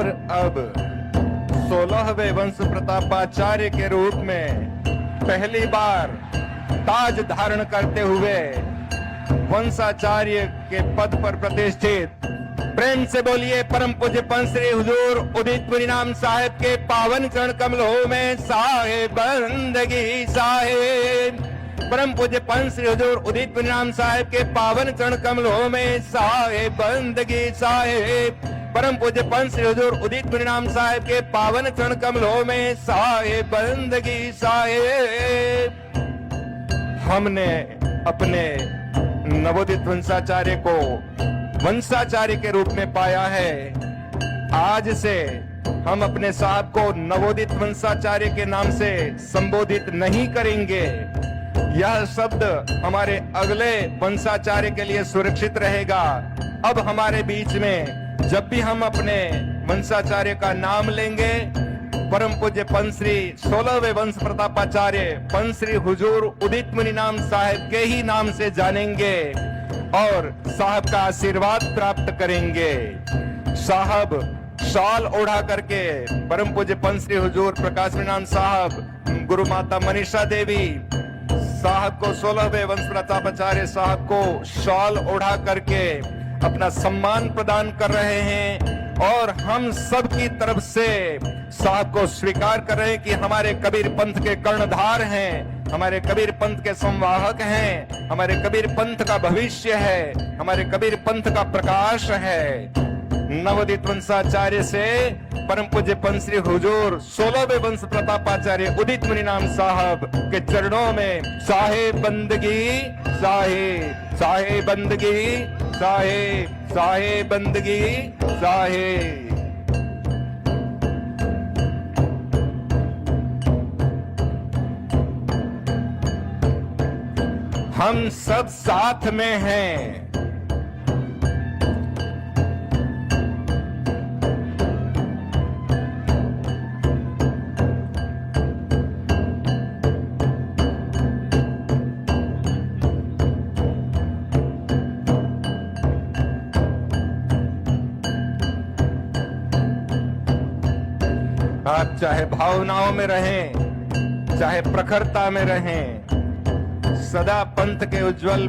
और अब 16वें वंश प्रतापाचार्य के रूप में पहली बार ताज धारण करते हुए वंशाचार्य के पद पर प्रतिष्ठित, प्रेम से बोलिए परम पूज्य पंच श्री हुजूर उदित परिणाम साहेब के पावन चरण कमलों में साहेब बंदगी साहेब। परम पूज्य पंच श्री हुजूर उदित परिणाम साहेब के पावन चरण कमलों में साहेब बंदगी साहेब। परम पूज्य पंच श्री हुजूर उदित परिणाम साहेब के पावन चरण कमलों में साहेब बंदगी साहेब। हमने अपने नवोदित वंशाचार्य को वंशाचार्य के रूप में पाया है। आज से हम अपने साहब को नवोदित वंशाचार्य के नाम से संबोधित नहीं करेंगे। यह शब्द हमारे अगले वंशाचार्य के लिए सुरक्षित रहेगा। अब हमारे बीच में जब भी हम अपने वंशाचार्य का नाम लेंगे, परम पूज्य पंच श्री 16वें वंश प्रतापाचार्य पंच श्री हुजूर उदित मुनिनाम साहेब के ही नाम से जानेंगे और साहब का आशीर्वाद प्राप्त करेंगे। साहब शाल ओढ़ा करके परम पूज्य पंच श्री हुजूर प्रकाश मुनिनाम साहब, गुरु माता मनीषा देवी साहब को 16वें वंश प्रतापाचार्य साहब को शाल ओढ़ा करके अपना सम्मान प्रदान कर रहे हैं और हम सब की तरफ से साहब को स्वीकार कर रहे हैं कि हमारे कबीर पंथ के कर्णधार हैं, हमारे कबीर पंथ के संवाहक हैं, हमारे कबीर पंथ का भविष्य है, हमारे कबीर पंथ का प्रकाश है। नवोदित वंशाचार्य से परम पूज्य पंच श्री हुजूर 16वें वंश प्रतापाचार्य उदित मुनिनाम साहब के चरणों में साहेब बंदगी साहेब, साहेब बंदगी साहेब, साहेब बंदगी साहेब। हम सब साथ में हैं। आप चाहे भावनाओं में रहें, चाहे प्रखरता में रहें, सदा पंथ के उज्जवल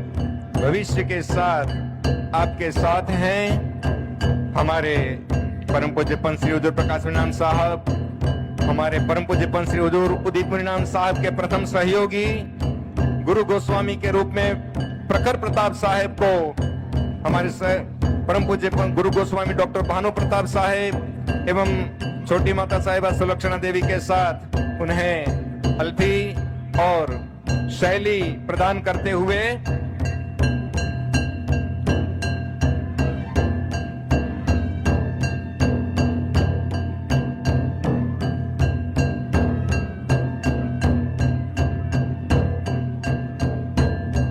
भविष्य के साथ आपके साथ हैं हमारे परम पूज्य पंच श्री हुजूर प्रकाश मुनिनाम साहब, हमारे परम पूज्य पंच श्री हुजूर उदित मुनिनाम साहब के प्रथम सहयोगी गुरु गोस्वामी के रूप में प्रखर प्रताप साहेब को हमारे परम पूज्य गुरु गोस्वामी डॉक्टर भानु प्रताप साहेब एवं छोटी माता साहिबा सुलक्षणा देवी के साथ उन्हें अल्फी और शैली प्रदान करते हुए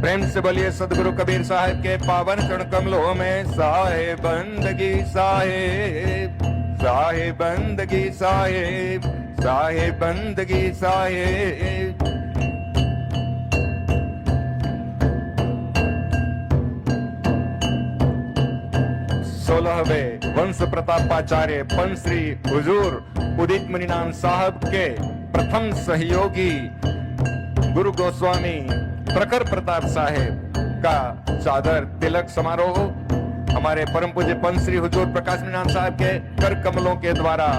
प्रेम से बोलिए सदगुरु कबीर साहेब के पावन चरण कमलों में साहेब बंदगी साहेब, साहेब बंदगी साहेब, साहेब बंदगी साहेब। 16वें वंश प्रतापाचार्य पंच श्री हुजूर उदित मुनिनाम साहब के प्रथम सहयोगी गुरु गोस्वामी प्रखर प्रताप साहेब का चादर तिलक समारोह हमारे परम पूज्य पंच श्री हुजूर प्रकाश मुनिनाम साहब के कर कमलों के द्वारा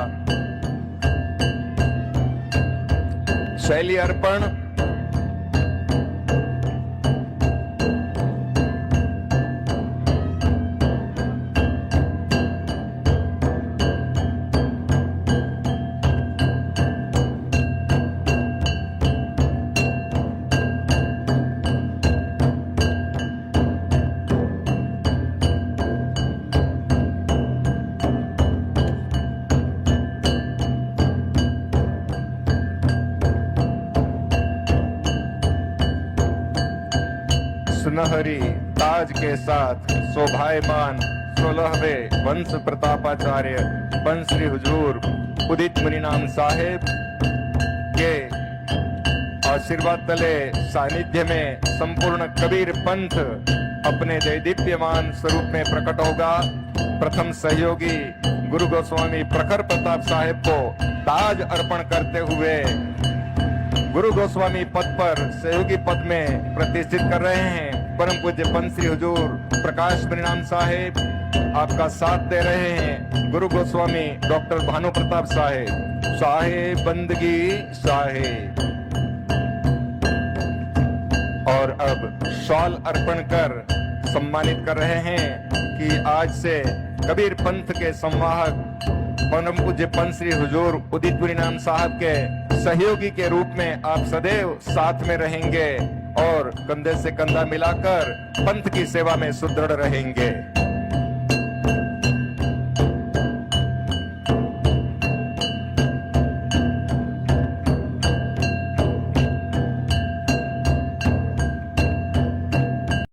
शैली अर्पण सुनहरी ताज के साथ शोभायमान 16वें वंश प्रतापाचार्य पंच श्री हुजूर उदित मुनिनाम साहेब के आशीर्वाद तले सानिध्य में संपूर्ण कबीर पंथ अपने दैदीप्यमान स्वरूप में प्रकट होगा। प्रथम सहयोगी गुरु गोस्वामी प्रखर प्रताप साहिब को ताज अर्पण करते हुए गुरु गोस्वामी पद पर सहयोगी पद में प्रतिष्ठित कर रहे हैं। परम पूज्य पंत श्री हुजूर प्रकाश परिणाम साहिब आपका साथ दे रहे हैं। गुरु गोस्वामी डॉक्टर भानु प्रताप साहिब, साहिब बंदगी साहिब। और अब शॉल अर्पण कर सम्मानित कर रहे हैं कि आज से कबीर पंथ के संवाहक परम पूज्य पंत श्री हुजूर उदितपुरी नाम साहब के सहयोगी के रूप में आप सदैव साथ में रहेंगे और कंधे से कंधा मिलाकर पंथ की सेवा में सुदृढ़ रहेंगे।